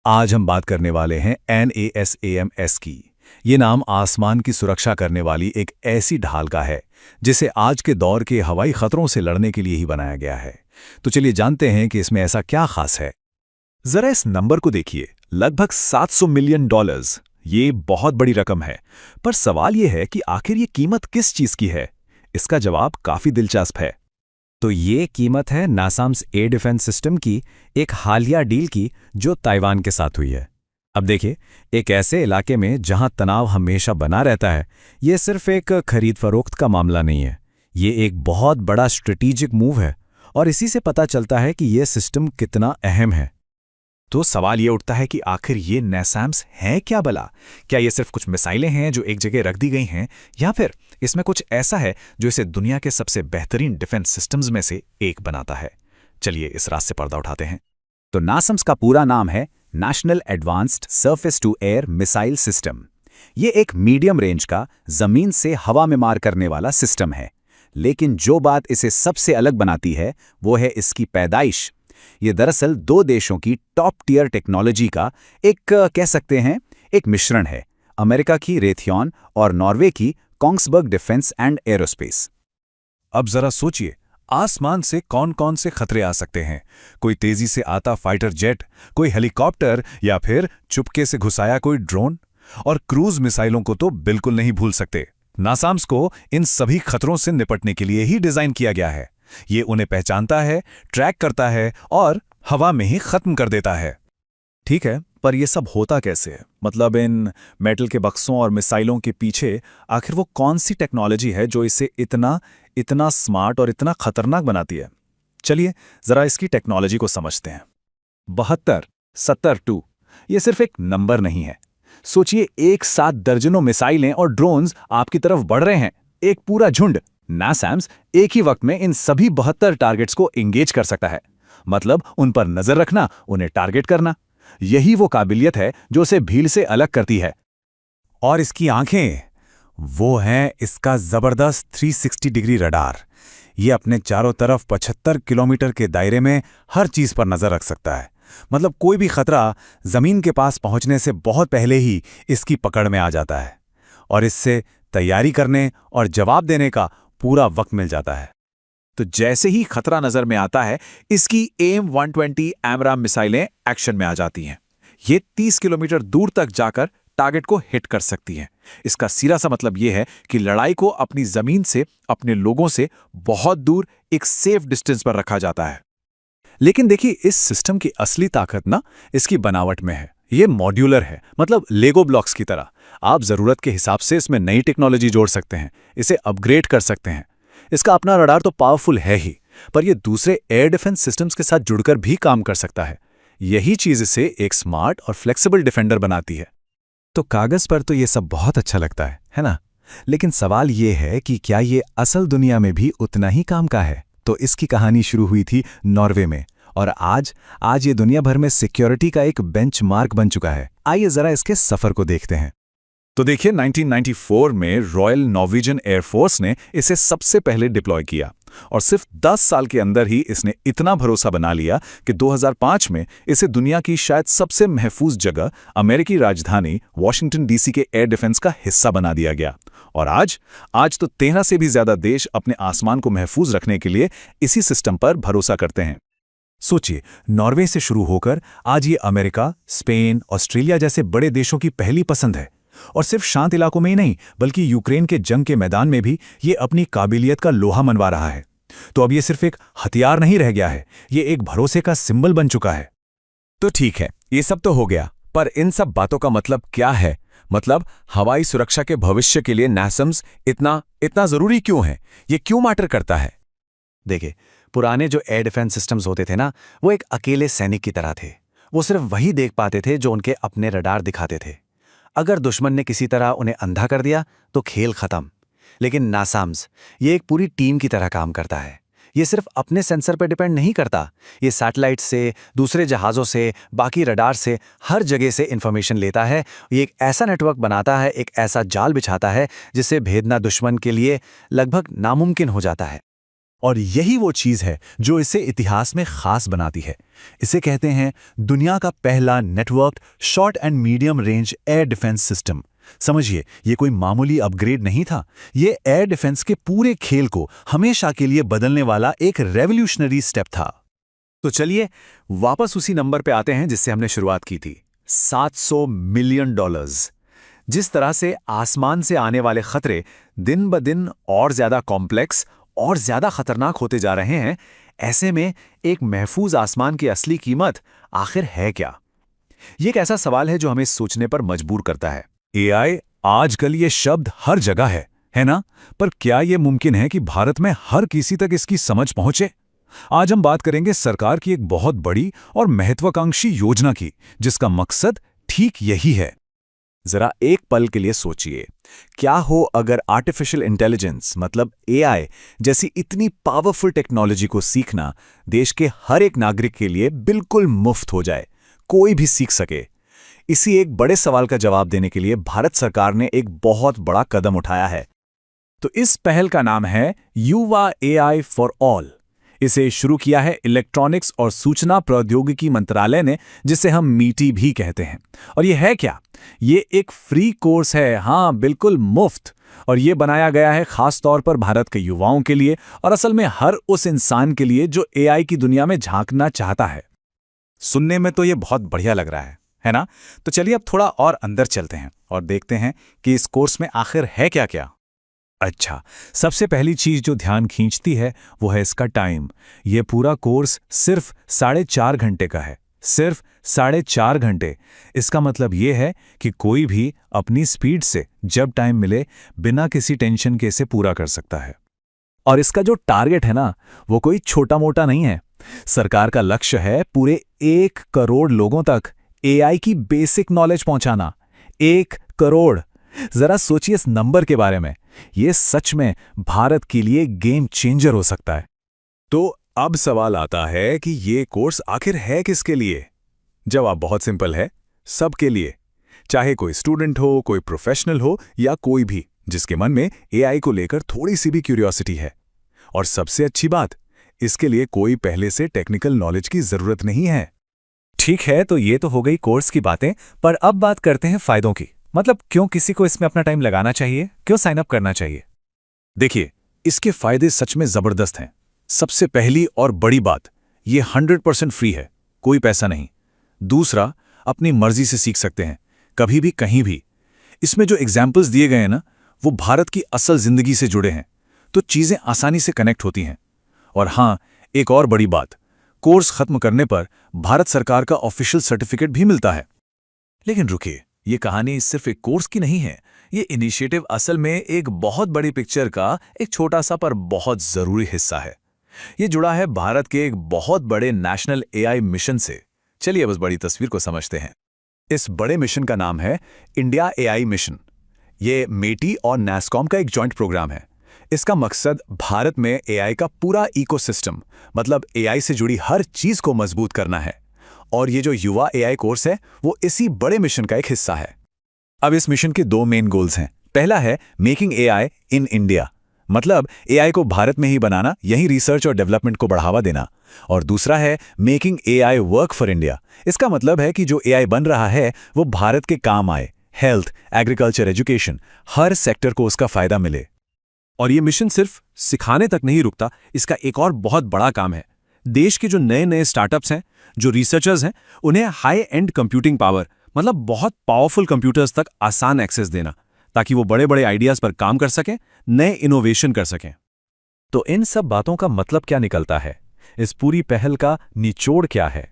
आज हम बात करने वाले हैं NASAMS की। ये नाम आसमान की सुरक्षा करने वाली एक ऐसी ढाल का है जिसे आज के दौर के हवाई खतरों से लड़ने के लिए ही बनाया गया है। तो चलिए जानते हैं कि इसमें ऐसा क्या खास है। जरा इस नंबर को देखिए, लगभग $700 मिलियन। ये बहुत बड़ी रकम है। पर सवाल ये है कि आखिर ये कीमत किस चीज की है? इसका जवाब काफी दिलचस्प है। तो ये कीमत है नासाम्स एयर डिफेंस सिस्टम की एक हालिया डील की जो ताइवान के साथ हुई है। अब देखिए, एक ऐसे इलाके में जहां तनाव हमेशा बना रहता है, ये सिर्फ एक खरीद फरोख्त का मामला नहीं है। ये एक बहुत बड़ा स्ट्रेटेजिक मूव है और इसी से पता चलता है कि ये सिस्टम कितना अहम है। तो सवाल ये उठता है कि आखिर ये नैसाम्स हैं क्या भला? क्या ये सिर्फ कुछ मिसाइलें हैं जो एक जगह रख दी गई हैं, या फिर इसमें कुछ ऐसा है जो इसे दुनिया के सबसे बेहतरीन डिफेंस सिस्टम्स में से एक बनाता है? चलिए इस रात से पर्दा उठाते हैं। तो नासम्स का पूरा नाम है national advanced surface to air missile system. ये एक मीडियम रेंज का जमीन से हवा में मार करने वाला सिस्टम है। लेकिन जो बात इसे सबसे अलग बनाती है वो है इसकी पैदाइश। ये दरअसल दो देशों की टॉप टियर टेक्नोलॉजी का कह सकते हैं एक मिश्रण है। अमेरिका की रेथियॉन और नॉर्वे की कोंग्सबर्ग डिफेंस एंड एरोस्पेस। अब जरा सोचिए, आसमान से कौन कौन से खतरे आ सकते हैं। कोई तेजी से आता फाइटर जेट, कोई हेलीकॉप्टर, या फिर चुपके से घुसाया कोई ड्रोन। और क्रूज मिसाइलों को तो बिल्कुल नहीं भूल सकते। नासाम्स को इन सभी खतरों से निपटने के लिए ही डिजाइन किया गया है। ये उन्हें पहचानता है, ट्रैक करता है और हवा में ही खत्म कर देता है। ठीक है, पर ये सब होता कैसे है? मतलब इन मेटल के बक्सों और मिसाइलों के पीछे आखिर वो कौन सी टेक्नोलॉजी है जो इसे इतना इतना स्मार्ट और इतना खतरनाक बनाती है? चलिए जरा इसकी टेक्नोलॉजी को समझते हैं। 72, 72 ये सिर्फ एक नंबर नहीं है। सोचिए, एक साथ दर्जनों मिसाइलें और ड्रोन्स आपकी तरफ बढ़ रहे हैं, एक पूरा झुंड। नासैम्स एक ही वक्त में इन सभी 72 टारगेट्स को एंगेज कर सकता है। मतलब उन पर नजर रखना, उन्हें टारगेट करना। यही वो काबिलियत है जो उसे भीड़ से अलग करती है। और इसकी आंखें, वो हैं इसका जबरदस्त 360 डिग्री रडार। ये अपने चारों तरफ 75 किलोमीटर के दायरे में हर चीज पर नजर रख सकता है। मतलब कोई भी खतरा जमीन के पास पहुंचने से बहुत पहले ही इसकी पकड़ में आ जाता है और इससे तैयारी करने और जवाब देने का पूरा वक्त मिल जाता है। तो जैसे ही खतरा नजर में आता है, इसकी AIM-120 AMRAAM मिसाइलें एक्शन में आ जाती हैं। ये 30 किलोमीटर दूर तक जाकर टारगेट को हिट कर सकती हैं। इसका सीधा सा मतलब यह है कि लड़ाई को अपनी जमीन से, अपने लोगों से बहुत दूर एक सेफ डिस्टेंस पर रखा जाता है। लेकिन देखिए, इस सिस्टम की असली ताकत ना इसकी बनावट में है। ये मॉड्यूलर है, मतलब लेगो ब्लॉक्स की तरह। आप जरूरत के हिसाब से इसमें नई टेक्नोलॉजी जोड़ सकते हैं, इसे अपग्रेड कर सकते हैं। इसका अपना रडार तो पावरफुल है ही, पर यह दूसरे एयर डिफेंस सिस्टम्स के साथ जुड़कर भी काम कर सकता है। यही चीज इसे एक स्मार्ट और फ्लेक्सिबल डिफेंडर बनाती है। तो कागज पर तो ये सब बहुत अच्छा लगता है ना? लेकिन सवाल ये है कि क्या ये असल दुनिया में भी उतना ही काम का है? तो इसकी कहानी शुरू हुई थी नॉर्वे में, और आज ये दुनिया भर में सिक्योरिटी का एक बेंचमार्क बन चुका है। आइए जरा इसके सफर को देखते हैं। तो देखिए, 1994 में रॉयल नॉर्वेजियन एयरफोर्स ने इसे सबसे पहले डिप्लॉय किया और सिर्फ 10 साल के अंदर ही इसने इतना भरोसा बना लिया कि 2005 में इसे दुनिया की शायद सबसे महफूज जगह, अमेरिकी राजधानी वॉशिंगटन डीसी के एयर डिफेंस का हिस्सा बना दिया गया। और आज तो 13 से भी ज्यादा देश अपने आसमान को महफूज रखने के लिए इसी सिस्टम पर भरोसा करते हैं। सोचिए, नॉर्वे से शुरू होकर आज ये अमेरिका, स्पेन, ऑस्ट्रेलिया जैसे बड़े देशों की पहली पसंद है। और सिर्फ शांत इलाकों में ही नहीं, बल्कि यूक्रेन के जंग के मैदान में भी ये अपनी काबिलियत का लोहा मनवा रहा है। तो अब ये सिर्फ एक हथियार नहीं रह गया है, ये एक भरोसे का सिंबल बन चुका है। तो ठीक है, ये सब तो हो गया, पर इन सब बातों का मतलब क्या है? मतलब हवाई सुरक्षा के भविष्य के लिए नासम्स इतना जरूरी क्यों है? ये क्यों मैटर करता है? देखिए, पुराने जो एयर डिफेंस सिस्टम्स होते थे ना, वो एक अकेले सैनिक की तरह थे। वो सिर्फ वही देख पाते थे जो उनके अपने रडार दिखाते थे। अगर दुश्मन ने किसी तरह उन्हें अंधा कर दिया तो खेल खत्म। लेकिन नासाम्स ये एक पूरी टीम की तरह काम करता है। ये सिर्फ अपने सेंसर पर डिपेंड नहीं करता, ये सैटेलाइट से, दूसरे जहाज़ों से, बाकी रडार से, हर जगह से इंफॉर्मेशन लेता है। ये एक ऐसा नेटवर्क बनाता है, एक ऐसा जाल बिछाता है जिसे भेदना दुश्मन के लिए लगभग नामुमकिन हो जाता है। और यही वो चीज है जो इसे इतिहास में खास बनाती है। इसे कहते हैं दुनिया का पहला networked short and medium range air defence system. समझिए, ये कोई मामूली अपग्रेड नहीं था, ये एयर डिफेंस के पूरे खेल को हमेशा के लिए बदलने वाला एक रेवोल्यूशनरी स्टेप था। तो चलिए वापस उसी नंबर पे आते हैं जिससे हमने शुरुआत की थी, $700 मिलियन। जिस तरह से आसमान से आने वाले खतरे दिन ब दिन और ज्यादा कॉम्प्लेक्स और ज्यादा खतरनाक होते जा रहे हैं, ऐसे में एक महफूज आसमान की असली कीमत आखिर है क्या? ये एक ऐसा सवाल है जो हमें सोचने पर मजबूर करता है। AI आजकल ये शब्द हर जगह है ना? पर क्या ये मुमकिन है कि भारत में हर किसी तक इसकी समझ पहुंचे? आज हम बात करेंगे सरकार की एक बहुत बड़ी और महत्वाकांक्षी योजना की, जिसका मकसद ठीक यही है। जरा एक पल के लिए सोचिए, क्या हो अगर आर्टिफिशियल इंटेलिजेंस मतलब AI जैसी इतनी पावरफुल टेक्नोलॉजी को सीखना देश के हर एक नागरिक के लिए बिल्कुल मुफ्त हो जाए, कोई भी सीख सके। इसी एक बड़े सवाल का जवाब देने के लिए भारत सरकार ने एक बहुत बड़ा कदम उठाया है। तो इस पहल का नाम है युवा AI फॉर ऑल। इसे शुरू किया है इलेक्ट्रॉनिक्स और सूचना प्रौद्योगिकी मंत्रालय ने, जिसे हम मीटी भी कहते हैं। और ये है क्या? ये एक फ्री कोर्स है, हाँ बिल्कुल मुफ्त। और ये बनाया गया है खास तौर पर भारत के युवाओं के लिए, और असल में हर उस इंसान के लिए जो AI की दुनिया में झांकना चाहता है। सुनने में तो ये बहुत बढ़िया लग रहा है ना? तो चलिए अब थोड़ा और अंदर चलते हैं और देखते हैं कि इस कोर्स में आखिर है क्या क्या। अच्छा, सबसे पहली चीज जो ध्यान खींचती है वो है इसका टाइम। ये पूरा कोर्स सिर्फ 4.5 घंटे का है, सिर्फ 4.5 घंटे। इसका मतलब ये है कि कोई भी अपनी स्पीड से जब टाइम मिले बिना किसी टेंशन के इसे पूरा कर सकता है। और इसका जो टारगेट है ना, वो कोई छोटा मोटा नहीं है। सरकार का लक्ष्य है पूरे 1 करोड़ लोगों तक AI की बेसिक नॉलेज पहुंचाना। 1 करोड़! जरा सोचिए इस नंबर के बारे में। ये सच में भारत के लिए गेम चेंजर हो सकता है। तो अब सवाल आता है कि ये कोर्स आखिर है किसके लिए? जवाब बहुत सिंपल है, सबके लिए। चाहे कोई स्टूडेंट हो, कोई प्रोफेशनल हो या कोई भी जिसके मन में AI को लेकर थोड़ी सी भी क्यूरियोसिटी है। और सबसे अच्छी बात, इसके लिए कोई पहले से टेक्निकल नॉलेज की जरूरत नहीं है। ठीक है, तो ये तो हो गई कोर्स की बातें, पर अब बात करते हैं फायदों की। मतलब क्यों किसी को इसमें अपना टाइम लगाना चाहिए, क्यों साइन अप करना चाहिए? देखिए, इसके फायदे सच में जबरदस्त हैं। सबसे पहली और बड़ी बात, ये 100% फ्री है, कोई पैसा नहीं। दूसरा, अपनी मर्जी से सीख सकते हैं, कभी भी कहीं भी। इसमें जो एग्जाम्पल्स दिए गए हैं ना, वो भारत की असल जिंदगी से जुड़े हैं, तो चीजें आसानी से कनेक्ट होती हैं। और हाँ, एक और बड़ी बात, कोर्स खत्म करने पर भारत सरकार का ऑफिशियल सर्टिफिकेट भी मिलता है। लेकिन रुकिए, ये कहानी सिर्फ एक कोर्स की नहीं है। ये इनिशिएटिव असल में एक बहुत बड़ी पिक्चर का एक छोटा सा पर बहुत जरूरी हिस्सा है। ये जुड़ा है भारत के एक बहुत बड़े नेशनल AI मिशन से। चलिए अब इस बड़ी तस्वीर को समझते हैं। इस बड़े मिशन का नाम है इंडिया AI मिशन। ये मेटी और NASSCOM का एक जॉइंट प्रोग्राम है। इसका मकसद भारत में AI का पूरा इकोसिस्टम, मतलब AI से जुड़ी हर चीज को मजबूत करना है। और ये जो युवा AI कोर्स है, वो इसी बड़े मिशन का एक हिस्सा है। अब इस मिशन के 2 मेन गोल्स हैं। पहला है मेकिंग AI इन इंडिया, मतलब AI को भारत में ही बनाना, यहीं रिसर्च और डेवलपमेंट को बढ़ावा देना। और दूसरा है making AI work for India. इसका मतलब है कि जो AI बन रहा है वो भारत के काम आए, हेल्थ, एग्रीकल्चर, एजुकेशन, हर सेक्टर को उसका फायदा मिले। और ये मिशन सिर्फ सिखाने तक नहीं रुकता, इसका एक और बहुत बड़ा काम है। देश के जो नए नए स्टार्टअप्स हैं, जो रिसर्चर्स हैं, उन्हें हाई एंड कंप्यूटिंग पावर, मतलब बहुत पावरफुल कंप्यूटर्स तक आसान एक्सेस देना, ताकि वो बड़े बड़े आइडियाज पर काम कर सकें, नए इनोवेशन कर सकें। तो इन सब बातों का मतलब क्या निकलता है? इस पूरी पहल का निचोड़ क्या है?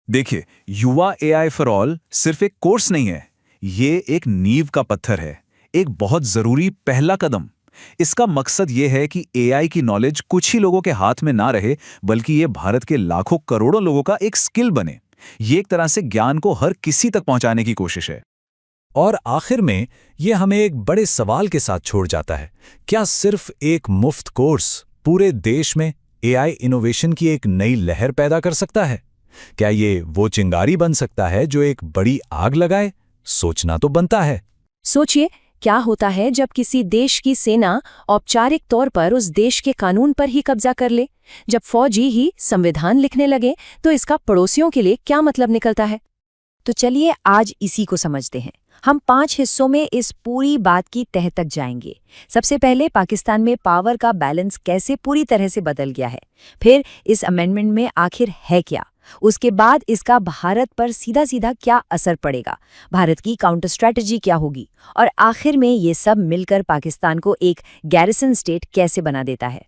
देखिए, युवा AI फॉर ऑल सिर्फ एक कोर्स नहीं है, ये एक नींव का पत्थर है, एक बहुत जरूरी पहला कदम। इसका मकसद ये है कि AI की नॉलेज कुछ ही लोगों के हाथ में ना रहे, बल्कि ये भारत के लाखों करोड़ों लोगों का एक स्किल बने। ये एक तरह से ज्ञान को हर किसी तक पहुंचाने की कोशिश है। और आखिर में ये हमें एक बड़े सवाल के साथ छोड़ जाता है। क्या सिर्फ एक मुफ्त कोर्स पूरे देश में AI इनोवेशन की एक नई लहर पैदा कर सकता है? क्या ये वो चिंगारी बन सकता है जो एक बड़ी आग लगाए? सोचना तो बनता है। सोचिए क्या होता है जब किसी देश की सेना औपचारिक तौर पर उस देश के कानून पर ही कब्जा कर ले? जब फौजी ही संविधान लिखने लगे तो इसका पड़ोसियों के लिए क्या मतलब निकलता है? तो चलिए आज इसी को समझते हैं। हम 5 हिस्सों में इस पूरी बात की तह तक जाएंगे। सबसे पहले पाकिस्तान में पावर का बैलेंस कैसे पूरी तरह से बदल गया है, फिर इस अमेंडमेंट में आखिर है क्या, उसके बाद इसका भारत पर सीधा सीधा क्या असर पड़ेगा, भारत की काउंटर स्ट्रैटेजी क्या होगी, और आखिर में ये सब मिलकर पाकिस्तान को एक गैरिसन स्टेट कैसे बना देता है।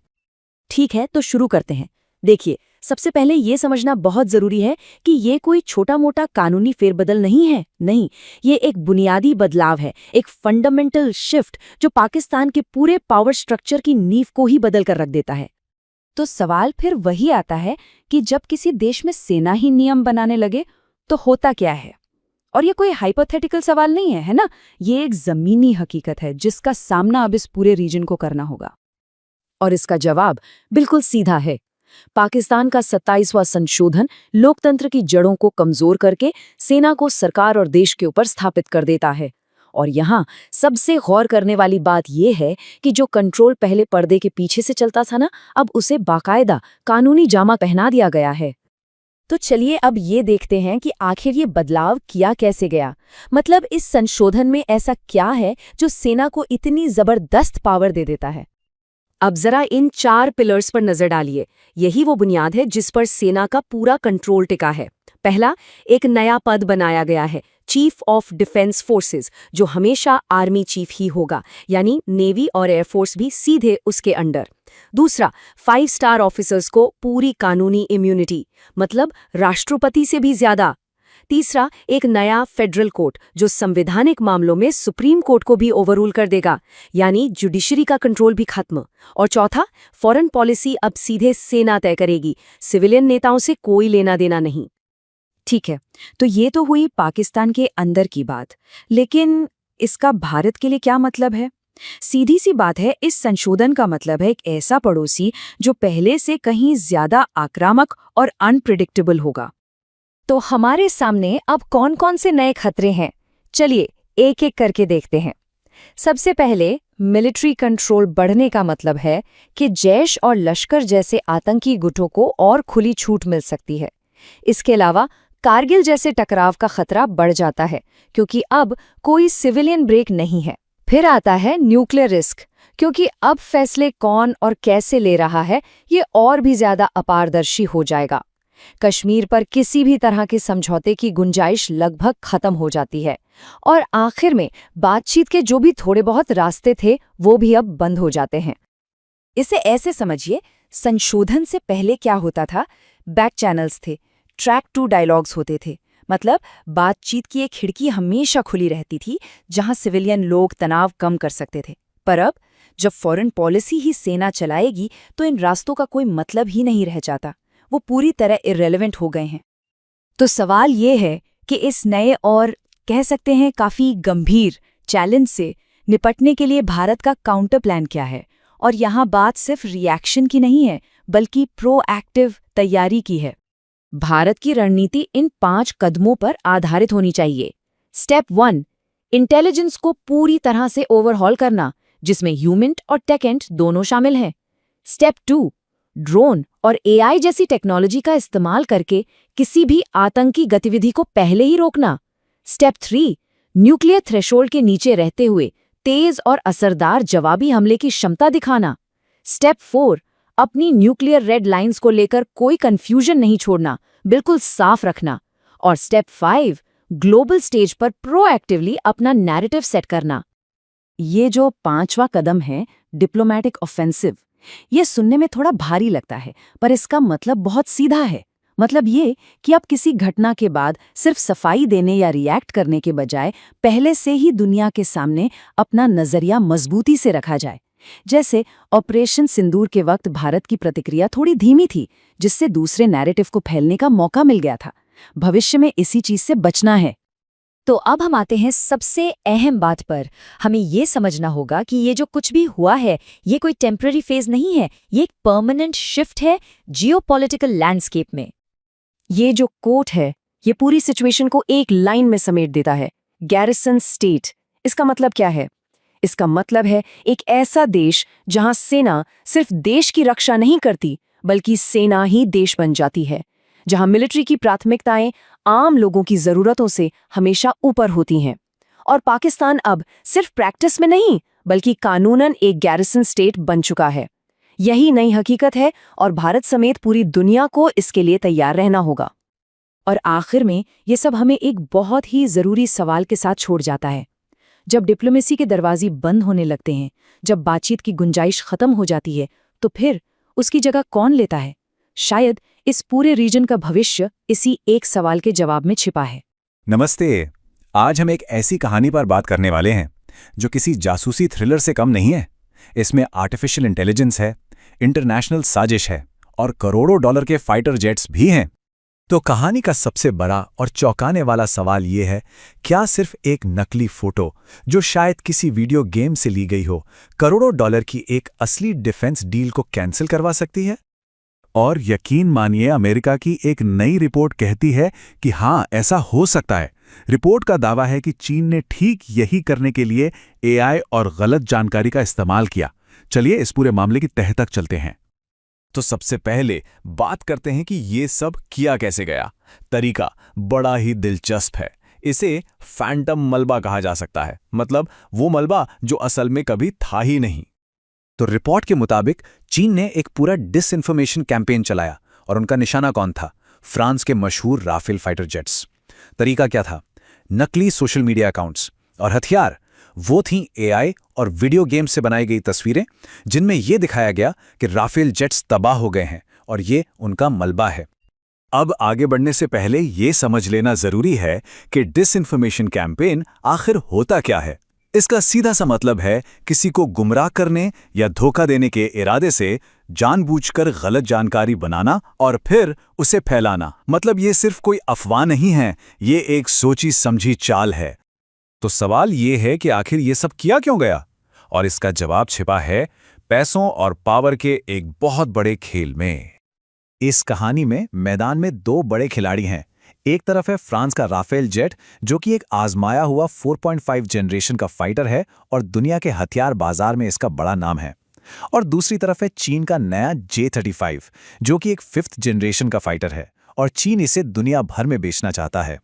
ठीक है, तो शुरू करते हैं। देखिए, सबसे पहले ये समझना बहुत जरूरी है कि ये कोई छोटा मोटा कानूनी फेरबदल नहीं है। नहीं, ये एक बुनियादी बदलाव है, एक फंडामेंटल शिफ्ट जो पाकिस्तान के पूरे पावर स्ट्रक्चर की नींव को ही बदल कर रख देता है। तो सवाल फिर वही आता है कि जब किसी देश में सेना ही नियम बनाने लगे तो होता क्या है? और ये कोई हाइपोथेटिकल सवाल नहीं है, है ना? ये एक जमीनी हकीकत है जिसका सामना अब इस पूरे रीजन को करना होगा। और इसका जवाब बिल्कुल सीधा है। पाकिस्तान का 27वां संशोधन लोकतंत्र की जड़ों को कमजोर करके सेना को सरकार और देश के ऊपर स्थापित कर देता है। और यहाँ सबसे गौर करने वाली बात यह है कि जो कंट्रोल पहले पर्दे के पीछे से चलता था ना, अब उसे बाकायदा कानूनी जामा पहना दिया गया है। तो चलिए अब ये देखते हैं कि आखिर ये बदलाव किया कैसे गया। मतलब इस संशोधन में ऐसा क्या है जो सेना को इतनी जबरदस्त पावर दे देता है? अब जरा इन 4 पिलर्स पर नजर डालिए। यही वो बुनियाद है जिस पर सेना का पूरा कंट्रोल टिका है। पहला, एक नया पद बनाया गया है, चीफ ऑफ डिफेंस फोर्सेस, जो हमेशा आर्मी चीफ ही होगा, यानी नेवी और एयरफोर्स भी सीधे उसके अंडर। दूसरा, 5 स्टार ऑफिसर्स को पूरी कानूनी इम्यूनिटी, मतलब राष्ट्रपति से भी ज्यादा। तीसरा, एक नया फेडरल कोर्ट जो संवैधानिक मामलों में सुप्रीम कोर्ट को भी ओवररूल कर देगा, यानी जुडिशरी का कंट्रोल भी खत्म। और चौथा, फॉरेन पॉलिसी अब सीधे सेना तय करेगी, सिविलियन नेताओं से कोई लेना देना नहीं। ठीक है, तो ये तो हुई पाकिस्तान के अंदर की बात, लेकिन इसका भारत के लिए क्या मतलब है? सीधी सी बात है, इस संशोधन का मतलब है एक ऐसा पड़ोसी जो पहले से कहीं ज्यादा आक्रामक और अनप्रिडिक्टेबल होगा। तो हमारे सामने अब कौन कौन से नए खतरे हैं? चलिए एक एक करके देखते हैं। सबसे पहले, मिलिट्री कंट्रोल बढ़ने का मतलब है कि जैश और लश्कर जैसे आतंकी गुटों को और खुली छूट मिल सकती है। इसके अलावा कारगिल जैसे टकराव का खतरा बढ़ जाता है, क्योंकि अब कोई सिविलियन ब्रेक नहीं है। फिर आता है न्यूक्लियर रिस्क, क्योंकि अब फैसले कौन और कैसे ले रहा है ये और भी ज्यादा अपारदर्शी हो जाएगा। कश्मीर पर किसी भी तरह के समझौते की गुंजाइश लगभग खत्म हो जाती है। और आखिर में बातचीत के जो भी थोड़े बहुत रास्ते थे वो भी अब बंद हो जाते हैं। इसे ऐसे समझिए, संशोधन से पहले क्या होता था? बैक चैनल्स थे, ट्रैक 2 डायलॉग्स होते थे, मतलब बातचीत की एक खिड़की हमेशा खुली रहती थी जहां सिविलियन लोग तनाव कम कर सकते थे। पर अब जब फॉरेन पॉलिसी ही सेना चलाएगी तो इन रास्तों का कोई मतलब ही नहीं रह जाता, वो पूरी तरह इररेलेवेंट हो गए हैं। तो सवाल ये है कि इस नए और कह सकते हैं काफी गंभीर चैलेंज से निपटने के लिए भारत का काउंटर प्लान क्या है? और यहाँ बात सिर्फ रिएक्शन की नहीं है, बल्कि प्रोएक्टिव तैयारी की है। भारत की रणनीति इन 5 कदमों पर आधारित होनी चाहिए। स्टेप 1, इंटेलिजेंस को पूरी तरह से ओवरहॉल करना, जिसमें ह्यूमन और टेकेंट दोनों शामिल हैं। स्टेप 2, ड्रोन और एआई जैसी टेक्नोलॉजी का इस्तेमाल करके किसी भी आतंकी गतिविधि को पहले ही रोकना। स्टेप 3, न्यूक्लियर थ्रेशोल्ड के नीचे रहते हुए तेज और असरदार जवाबी हमले की क्षमता दिखाना। स्टेप 4, अपनी न्यूक्लियर रेड लाइंस को लेकर कोई कंफ्यूजन नहीं छोड़ना, बिल्कुल साफ रखना। और स्टेप 5, ग्लोबल स्टेज पर प्रोएक्टिवली अपना नैरेटिव सेट करना। ये जो 5वां कदम है, डिप्लोमैटिक ऑफेंसिव, ये सुनने में थोड़ा भारी लगता है, पर इसका मतलब बहुत सीधा है। मतलब ये कि अब किसी घटना के बाद सिर्फ सफाई देने या रिएक्ट करने के बजाय पहले से ही दुनिया के सामने अपना नजरिया मजबूती से रखा जाए। जैसे ऑपरेशन सिंदूर के वक्त भारत की प्रतिक्रिया थोड़ी धीमी थी, जिससे दूसरे नैरेटिव को फैलने का मौका मिल गया था। भविष्य में इसी चीज से बचना है। तो अब हम आते हैं सबसे अहम बात पर। हमें ये समझना होगा कि ये जो कुछ भी हुआ है, ये कोई टेम्पररी फेज नहीं है, ये एक परमानेंट शिफ्ट है जियोपॉलिटिकल लैंडस्केप में। ये जो कोट है, ये पूरी सिचुएशन को एक लाइन में समेट देता है, गैरिसन स्टेट। इसका मतलब क्या है? इसका मतलब है एक ऐसा देश जहां सेना सिर्फ देश की रक्षा नहीं करती, बल्कि सेना ही देश बन जाती है, जहां मिलिट्री की प्राथमिकताएं आम लोगों की जरूरतों से हमेशा ऊपर होती हैं। और पाकिस्तान अब सिर्फ प्रैक्टिस में नहीं, बल्कि कानूनन एक गैरिसन स्टेट बन चुका है। यही नई हकीकत है और भारत समेत पूरी दुनिया को इसके लिए तैयार रहना होगा। और आखिर में ये सब हमें एक बहुत ही जरूरी सवाल के साथ छोड़ जाता है। जब डिप्लोमेसी के दरवाजे बंद होने लगते हैं, जब बातचीत की गुंजाइश खत्म हो जाती है, तो फिर उसकी जगह कौन लेता है? शायद इस पूरे रीजन का भविष्य इसी एक सवाल के जवाब में छिपा है। नमस्ते। आज हम एक ऐसी कहानी पर बात करने वाले हैं जो किसी जासूसी थ्रिलर से कम नहीं है। इसमें आर्टिफिशियल इंटेलिजेंस है, इंटरनेशनल साजिश है और करोड़ों डॉलर के फाइटर जेट्स भी हैं। तो कहानी का सबसे बड़ा और चौंकाने वाला सवाल ये है, क्या सिर्फ एक नकली फोटो जो शायद किसी वीडियो गेम से ली गई हो, करोड़ों डॉलर की एक असली डिफेंस डील को कैंसिल करवा सकती है? और यकीन मानिए, अमेरिका की एक नई रिपोर्ट कहती है कि हाँ, ऐसा हो सकता है। रिपोर्ट का दावा है कि चीन ने ठीक यही करने के लिए एआई और गलत जानकारी का इस्तेमाल किया। चलिए इस पूरे मामले की तह तक चलते हैं। तो सबसे पहले बात करते हैं कि ये सब किया कैसे गया। तरीका बड़ा ही दिलचस्प है। इसे फैंटम मलबा कहा जा सकता है, मतलब वो मलबा जो असल में कभी था ही नहीं। तो रिपोर्ट के मुताबिक चीन ने एक पूरा डिसइंफॉर्मेशन कैंपेन चलाया और उनका निशाना कौन था? फ्रांस के मशहूर राफेल फाइटर जेट्स। तरीका क्या था? नकली सोशल मीडिया अकाउंट्स। और हथियार वो थीं एआई और वीडियो गेम से बनाई गई तस्वीरें, जिनमें यह दिखाया गया कि राफेल जेट्स तबाह हो गए हैं और ये उनका मलबा है। अब आगे बढ़ने से पहले ये समझ लेना जरूरी है कि डिसइंफॉर्मेशन कैंपेन आखिर होता क्या है। इसका सीधा सा मतलब है किसी को गुमराह करने या धोखा देने के इरादे से जानबूझकर गलत जानकारी बनाना और फिर उसे फैलाना। मतलब ये सिर्फ कोई अफवाह नहीं है, ये एक सोची समझी चाल है। तो सवाल ये है कि आखिर ये सब किया क्यों गया? और इसका जवाब छिपा है पैसों और पावर के एक बहुत बड़े खेल में। इस कहानी में मैदान में दो बड़े खिलाड़ी हैं। एक तरफ है फ्रांस का राफेल जेट, जो कि एक आजमाया हुआ 4.5 जनरेशन का फाइटर है और दुनिया के हथियार बाजार में इसका बड़ा नाम है। और दूसरी तरफ है चीन का नया J-35, जो कि एक 5th जनरेशन का फाइटर है और चीन इसे दुनिया भर में बेचना चाहता है।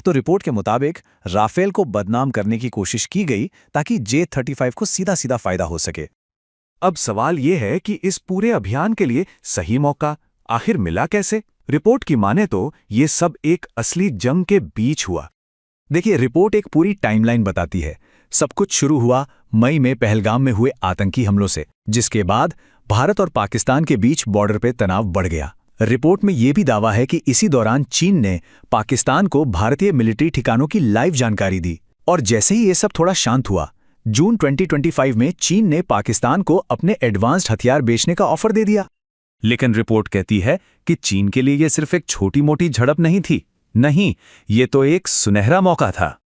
तो रिपोर्ट के मुताबिक राफेल को बदनाम करने की कोशिश की गई ताकि J-35 को सीधा सीधा फायदा हो सके। अब सवाल यह है कि इस पूरे अभियान के लिए सही मौका आखिर मिला कैसे? रिपोर्ट की माने तो ये सब एक असली जंग के बीच हुआ। देखिए, रिपोर्ट एक पूरी टाइमलाइन बताती है। सब कुछ शुरू हुआ मई में पहलगाम में हुए आतंकी हमलों से, जिसके बाद भारत और पाकिस्तान के बीच बॉर्डर पे तनाव बढ़ गया। रिपोर्ट में यह भी दावा है कि इसी दौरान चीन ने पाकिस्तान को भारतीय मिलिट्री ठिकानों की लाइव जानकारी दी। और जैसे ही ये सब थोड़ा शांत हुआ, जून 2025 में चीन ने पाकिस्तान को अपने एडवांस्ड हथियार बेचने का ऑफर दे दिया। लेकिन रिपोर्ट कहती है कि चीन के लिए यह सिर्फ एक छोटी मोटी झड़प नहीं थी। नहीं, ये तो एक सुनहरा मौका था।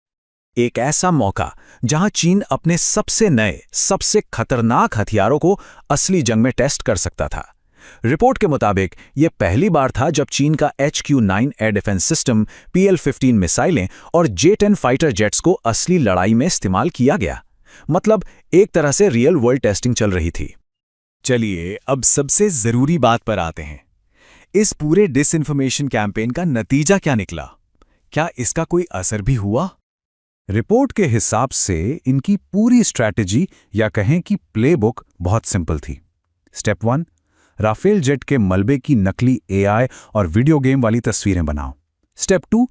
एक ऐसा मौका जहां चीन अपने सबसे नए, सबसे खतरनाक हथियारों को असली जंग में टेस्ट कर सकता था। रिपोर्ट के मुताबिक यह पहली बार था जब चीन का HQ-9 air defence system, PL-15 मिसाइलें और J-10 फाइटर जेट्स को असली लड़ाई में इस्तेमाल किया गया। मतलब एक तरह से रियल वर्ल्ड टेस्टिंग चल रही थी। चलिए अब सबसे जरूरी बात पर आते हैं। इस पूरे डिसइंफॉर्मेशन कैंपेन का नतीजा क्या निकला? क्या इसका कोई असर भी हुआ? रिपोर्ट के हिसाब से इनकी पूरी स्ट्रैटेजी या कहें कि प्लेबुक बहुत सिंपल थी। स्टेप 1, राफेल जेट के मलबे की नकली एआई और वीडियो गेम वाली तस्वीरें बनाओ। स्टेप 2,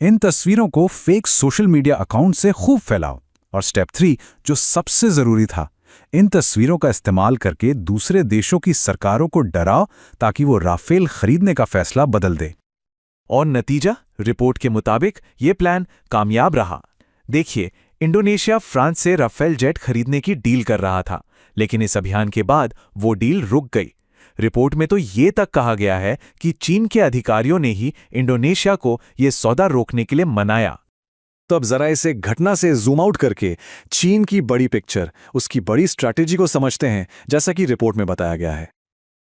इन तस्वीरों को फेक सोशल मीडिया अकाउंट से खूब फैलाओ। और स्टेप 3, जो सबसे जरूरी था, इन तस्वीरों का इस्तेमाल करके दूसरे देशों की सरकारों को डराओ ताकि वो राफेल खरीदने का फैसला बदल दे। और नतीजा? रिपोर्ट के मुताबिक ये प्लान कामयाब रहा। देखिए, इंडोनेशिया फ्रांस से राफेल जेट खरीदने की डील कर रहा था, लेकिन इस अभियान के बाद वो डील रुक गई। रिपोर्ट में तो ये तक कहा गया है कि चीन के अधिकारियों ने ही इंडोनेशिया को ये सौदा रोकने के लिए मनाया। तो अब जरा इसे घटना से जूम आउट करके चीन की बड़ी पिक्चर, उसकी बड़ी स्ट्रैटेजी को समझते हैं, जैसा कि रिपोर्ट में बताया गया है।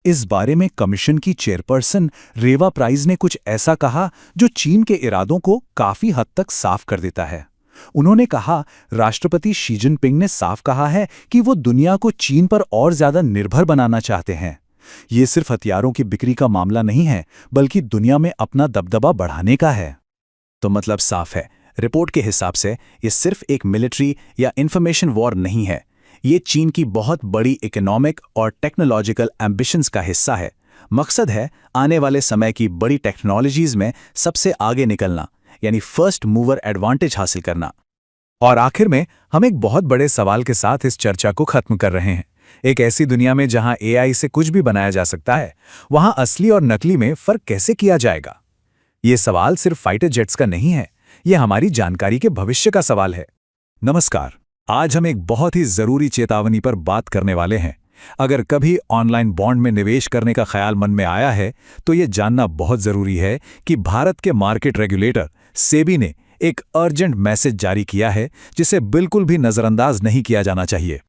इस बारे में कमीशन की चेयरपर्सन रेवा प्राइस ने कुछ ऐसा कहा जो चीन के इरादों को काफी हद तक साफ कर देता है। उन्होंने कहा, राष्ट्रपति शी जिनपिंग ने साफ कहा है कि वो दुनिया को चीन पर और ज्यादा निर्भर बनाना चाहते हैं। ये सिर्फ हथियारों की बिक्री का मामला नहीं है, बल्कि दुनिया में अपना दबदबा बढ़ाने का है। तो मतलब साफ है, रिपोर्ट के हिसाब से ये सिर्फ एक मिलिट्री या इंफॉर्मेशन वॉर नहीं है, ये चीन की बहुत बड़ी इकोनॉमिक और टेक्नोलॉजिकल एम्बिशंस का हिस्सा है। मकसद है आने वाले समय की बड़ी टेक्नोलॉजीज में सबसे आगे निकलना, यानी फर्स्ट मूवर एडवांटेज हासिल करना। और आखिर में हम एक बहुत बड़े सवाल के साथ इस चर्चा को खत्म कर रहे हैं। एक ऐसी दुनिया में जहां एआई से कुछ भी बनाया जा सकता है, वहां असली और नकली में फर्क कैसे किया जाएगा? ये सवाल सिर्फ फाइटर जेट्स का नहीं है, ये हमारी जानकारी के भविष्य का सवाल है। नमस्कार, आज हम एक बहुत ही जरूरी चेतावनी पर बात करने वाले हैं। अगर कभी ऑनलाइन बॉन्ड में निवेश करने का ख्याल मन में आया है, तो ये जानना बहुत जरूरी है कि भारत के मार्केट रेगुलेटर सेबी ने एक अर्जेंट मैसेज जारी किया है, जिसे बिल्कुल भी नजरअंदाज नहीं किया जाना चाहिए।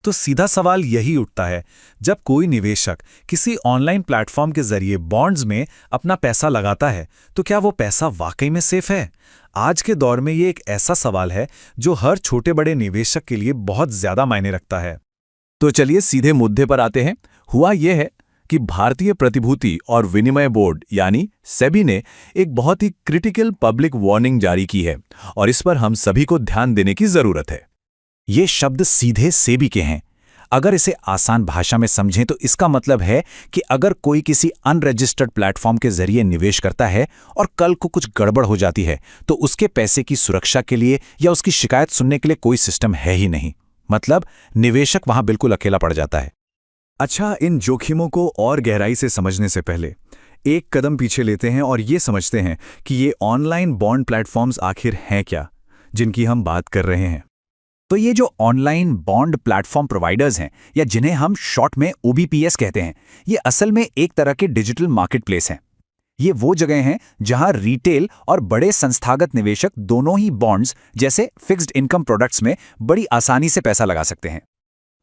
तो सीधा सवाल यही उठता है, जब कोई निवेशक किसी ऑनलाइन प्लेटफॉर्म के जरिए बॉन्ड्स में अपना पैसा लगाता है, तो क्या वो पैसा वाकई में सेफ है? आज के दौर में ये एक ऐसा सवाल है जो हर छोटे बड़े निवेशक के लिए बहुत ज्यादा मायने रखता है। तो चलिए सीधे मुद्दे पर आते हैं। हुआ यह है कि भारतीय प्रतिभूति और विनिमय बोर्ड यानी सेबी ने एक बहुत ही क्रिटिकल पब्लिक वार्निंग जारी की है, और इस पर हम सभी को ध्यान देने की जरूरत है। ये शब्द सीधे सेबी के हैं। अगर इसे आसान भाषा में समझें तो इसका मतलब है कि अगर कोई किसी अनरजिस्टर्ड प्लेटफॉर्म के जरिए निवेश करता है और कल को कुछ गड़बड़ हो जाती है, तो उसके पैसे की सुरक्षा के लिए या उसकी शिकायत सुनने के लिए कोई सिस्टम है ही नहीं। मतलब निवेशक वहां बिल्कुल अकेला पड़ जाता है। अच्छा, इन जोखिमों को और गहराई से समझने से पहले एक कदम पीछे लेते हैं और ये समझते हैं कि ये ऑनलाइन बॉन्ड प्लेटफॉर्म्स आखिर हैं क्या, जिनकी हम बात कर रहे हैं। तो ये जो ऑनलाइन बॉन्ड प्लेटफॉर्म प्रोवाइडर्स हैं, या जिन्हें हम शॉर्ट में OBPS कहते हैं, ये असल में एक तरह के डिजिटल मार्केटप्लेस हैं। ये वो जगह हैं जहां रिटेल और बड़े संस्थागत निवेशक दोनों ही बॉन्ड्स जैसे फिक्स्ड इनकम प्रोडक्ट्स में बड़ी आसानी से पैसा लगा सकते हैं।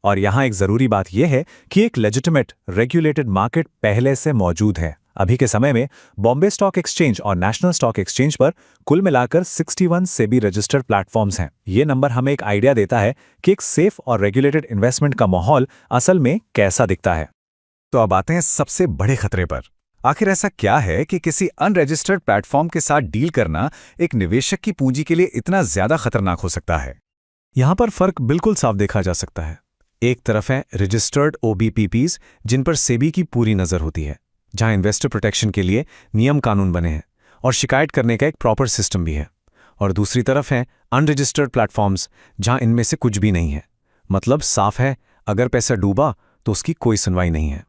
और यहाँ एक जरूरी बात यह है कि एक लेजिटिमेट रेगुलेटेड मार्केट पहले से मौजूद है। अभी के समय में बॉम्बे स्टॉक एक्सचेंज और नेशनल स्टॉक एक्सचेंज पर कुल मिलाकर 61 सेबी रजिस्टर्ड प्लेटफॉर्म्स हैं। ये नंबर हमें एक आइडिया देता है कि एक सेफ और रेगुलेटेड इन्वेस्टमेंट का माहौल असल में कैसा दिखता है। तो अब आते हैं सबसे बड़े खतरे पर। आखिर ऐसा क्या है कि किसी अनरजिस्टर्ड प्लेटफॉर्म के साथ डील करना एक निवेशक की पूंजी के लिए इतना ज्यादा खतरनाक हो सकता है? यहाँ पर फर्क बिल्कुल साफ देखा जा सकता है। एक तरफ है रजिस्टर्ड OBPPs, जिन पर सेबी की पूरी नजर होती है, जहां इन्वेस्टर प्रोटेक्शन के लिए नियम कानून बने हैं और शिकायत करने का एक प्रॉपर सिस्टम भी है। और दूसरी तरफ है अनरजिस्टर्ड प्लेटफॉर्म्स, जहां इनमें से कुछ भी नहीं है। मतलब साफ है, अगर पैसा डूबा तो उसकी कोई सुनवाई नहीं है।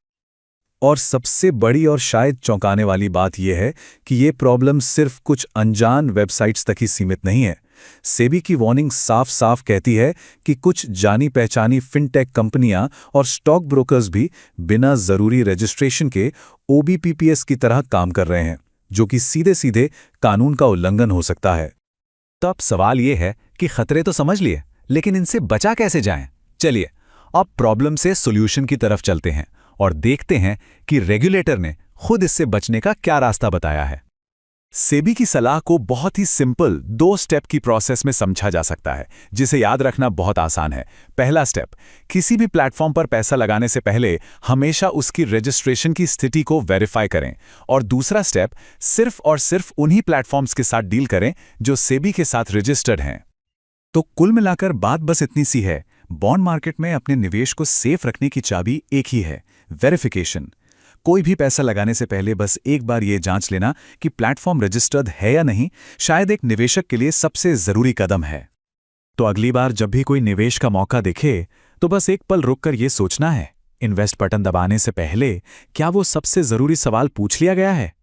और सबसे बड़ी और शायद चौंकाने वाली बात यह है कि ये प्रॉब्लम सिर्फ कुछ अनजान वेबसाइट्स तक ही सीमित नहीं है। सेबी की वार्निंग साफ साफ कहती है कि कुछ जानी पहचानी फिनटेक कंपनियां और स्टॉक ब्रोकर्स भी बिना जरूरी रजिस्ट्रेशन के OBPPS की तरह काम कर रहे हैं, जो कि सीधे सीधे कानून का उल्लंघन हो सकता है। तो अब सवाल यह है कि खतरे तो समझ लिए, लेकिन इनसे बचा कैसे जाएं? चलिए अब प्रॉब्लम से सॉल्यूशन की तरफ चलते हैं और देखते हैं कि रेगुलेटर ने खुद इससे बचने का क्या रास्ता बताया है। सेबी की सलाह को बहुत ही सिंपल 2 स्टेप की प्रोसेस में समझा जा सकता है, जिसे याद रखना बहुत आसान है। पहला स्टेप, किसी भी प्लेटफॉर्म पर पैसा लगाने से पहले हमेशा उसकी रजिस्ट्रेशन की स्थिति को वेरीफाई करें। और दूसरा स्टेप, सिर्फ और सिर्फ उन्हीं प्लेटफॉर्म्स के साथ डील करें जो सेबी के साथ रजिस्टर्ड हैं। तो कुल मिलाकर बात बस इतनी सी है, बॉन्ड मार्केट में अपने निवेश को सेफ रखने की चाबी एक ही है, वेरिफिकेशन। कोई भी पैसा लगाने से पहले बस एक बार ये जांच लेना कि प्लेटफॉर्म रजिस्टर्ड है या नहीं, शायद एक निवेशक के लिए सबसे जरूरी कदम है। तो अगली बार जब भी कोई निवेश का मौका दिखे, तो बस एक पल रुककर ये सोचना है, इन्वेस्ट बटन दबाने से पहले क्या वो सबसे जरूरी सवाल पूछ लिया गया है?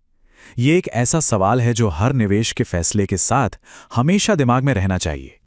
ये एक ऐसा सवाल है जो हर निवेश के फैसले के साथ हमेशा दिमाग में रहना चाहिए।